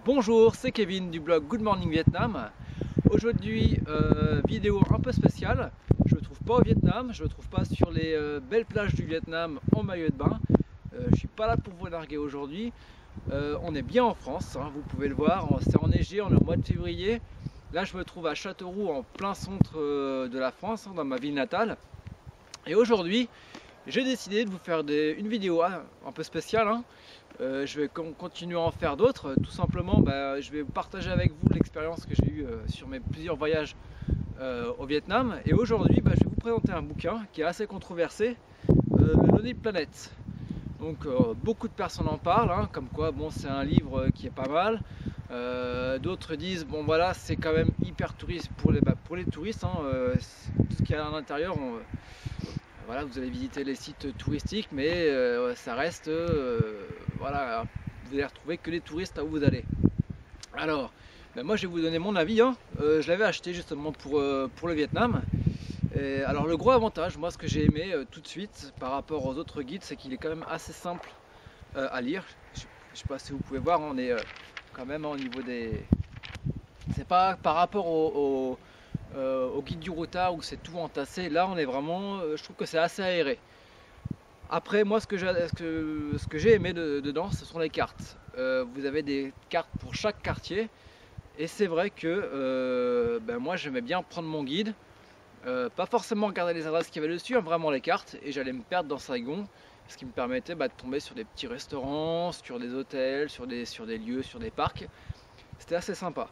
Bonjour, c'est Kevin du blog Good Morning Vietnam. Aujourd'hui, vidéo un peu spéciale. Je ne me trouve pas au Vietnam, je ne me trouve pas sur les belles plages du Vietnam en maillot de bain. Je ne suis pas là pour vous larguer aujourd'hui. On est bien en France, hein, vous pouvez le voir, c'est enneigé, on est au mois de février. Là, je me trouve à Châteauroux, en plein centre de la France, hein, dans ma ville natale. Et aujourd'hui, j'ai décidé de vous faire une vidéo un peu spéciale, hein. Je vais continuer à en faire d'autres. Tout simplement, je vais partager avec vous l'expérience que j'ai eue sur mes plusieurs voyages au Vietnam. Et aujourd'hui, je vais vous présenter un bouquin qui est assez controversé, le Lonely Planet. Donc beaucoup de personnes en parlent, hein, comme quoi bon, c'est un livre qui est pas mal. D'autres disent bon voilà, c'est quand même hyper touriste pour les touristes, hein, tout ce qu'il y a à l'intérieur. Voilà, vous allez visiter les sites touristiques, mais ça reste, voilà, vous allez retrouver que les touristes là où vous allez. Alors, moi je vais vous donner mon avis, hein. Je l'avais acheté justement pour le Vietnam. Et alors le gros avantage, moi ce que j'ai aimé tout de suite par rapport aux autres guides, c'est qu'il est quand même assez simple à lire. Je sais pas si vous pouvez voir, on est quand même au niveau des... C'est pas par rapport au guide du routard où c'est tout entassé. Là on est vraiment, je trouve que c'est assez aéré. Après moi ce que j'ai aimé dedans, ce sont les cartes. Vous avez des cartes pour chaque quartier. Et c'est vrai que moi j'aimais bien prendre mon guide, pas forcément regarder les adresses qu'il y avait dessus, hein, vraiment les cartes, et j'allais me perdre dans Saigon, ce qui me permettait de tomber sur des petits restaurants, sur des hôtels, sur des lieux, sur des parcs. C'était assez sympa.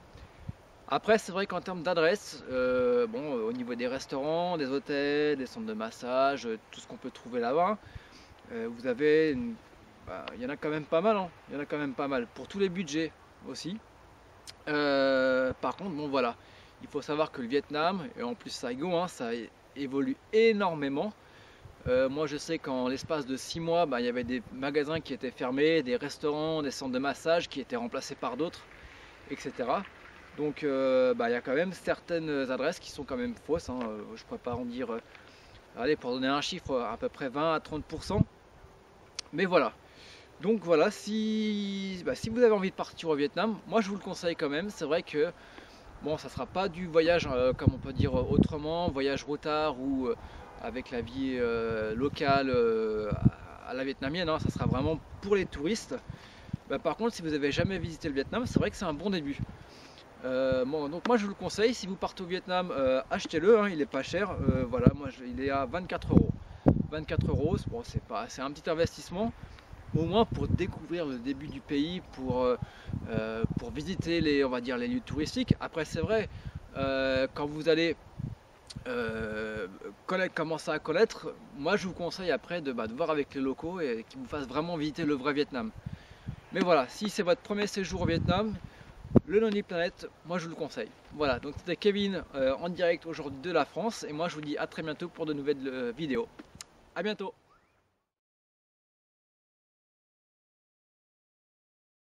Après c'est vrai qu'en termes d'adresse, au niveau des restaurants, des hôtels, des centres de massage, tout ce qu'on peut trouver là-bas, vous avez, il y en a quand même pas mal, hein. Il y en a quand même pas mal, pour tous les budgets aussi. Par contre, bon voilà, il faut savoir que le Vietnam, et en plus Saigon, hein, ça évolue énormément. Moi je sais qu'en l'espace de 6 mois, il y avait des magasins qui étaient fermés, des restaurants, des centres de massage qui étaient remplacés par d'autres, etc. Donc il y a quand même certaines adresses qui sont quand même fausses, hein. Je ne pourrais pas en dire, allez, pour donner un chiffre, à peu près 20 à 30%. Mais voilà. Donc voilà, si vous avez envie de partir au Vietnam, moi je vous le conseille quand même. C'est vrai que bon, ça sera pas du voyage comme on peut dire autrement, voyage routard ou avec la vie locale à la vietnamienne, hein. Ça sera vraiment pour les touristes. Par contre, si vous avez jamais visité le Vietnam, c'est vrai que c'est un bon début. Donc moi je vous le conseille. Si vous partez au Vietnam, achetez-le, hein, il est pas cher. Voilà, il est à 24 euros. 24 euros, bon, c'est un petit investissement, au moins pour découvrir le début du pays, pour visiter on va dire, les lieux touristiques. Après c'est vrai, quand vous allez commencer à connaître, moi je vous conseille après de voir avec les locaux et qu'ils vous fassent vraiment visiter le vrai Vietnam. Mais voilà, si c'est votre premier séjour au Vietnam, le Lonely Planet, moi je vous le conseille. Voilà, donc c'était Kevin en direct aujourd'hui de la France, et moi je vous dis à très bientôt pour de nouvelles vidéos. À bientôt.